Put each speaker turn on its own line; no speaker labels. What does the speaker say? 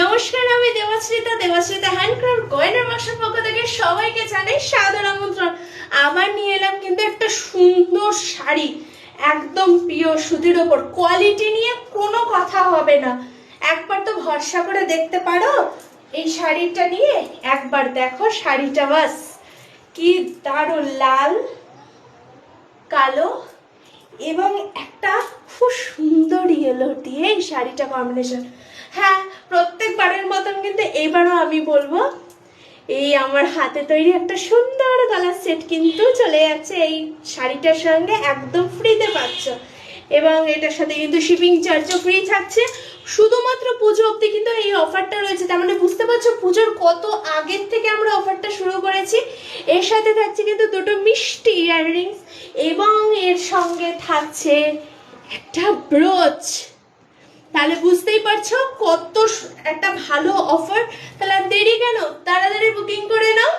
নমস্কার, আমি দেবাশ্রিতা হ্যান্ডক্রাফট গয়নার বাক্সের পক্ষ থেকে সবাইকে জানাই সাদর আমন্ত্রণ। আবার নিয়ে এলাম কিন্তু একটা সুন্দর শাড়ি, একদম পিওর সুতির ওপর। কোয়ালিটি নিয়ে কোনো কথা হবে না, একবার তো ভরসা করে দেখতে পারো এই শাড়িটা নিয়ে। একবার দেখো শাড়িটা, বাস কি দারুণ, লাল কালো এবং একটা খুব সুন্দর ইয়েলো দিয়ে এই শাড়িটা কম্বিনেশন। হ্যাঁ, প্রত্যেকবারের মতন কিন্তু এবারও আমি বলবো এই আমার হাতে তৈরি একটা সুন্দর গলার সেট কিন্তু চলে যাচ্ছে এই শাড়িটার সঙ্গে, একদম ফ্রিতে পাচ্ছ। এবং এটার সাথে কিন্তু শিপিং চার্জও ফ্রি থাকছে। শুধুমাত্র পুজো অবধি কিন্তু এই অফারটা রয়েছে, তার মানে বুঝতে পারছো পুজোর কত আগের থেকে আমরা অফারটা শুরু করেছি। এর সাথে থাকছে কিন্তু দুটো মিষ্টি ইয়াররিংস এবং এর সঙ্গে থাকছে একটা ব্রোচ। তাহলে বুঝতেই পারছো কত একটা ভালো অফার। তাহলে আর দেরি কেন, তাড়াতাড়ি বুকিং করে নাও।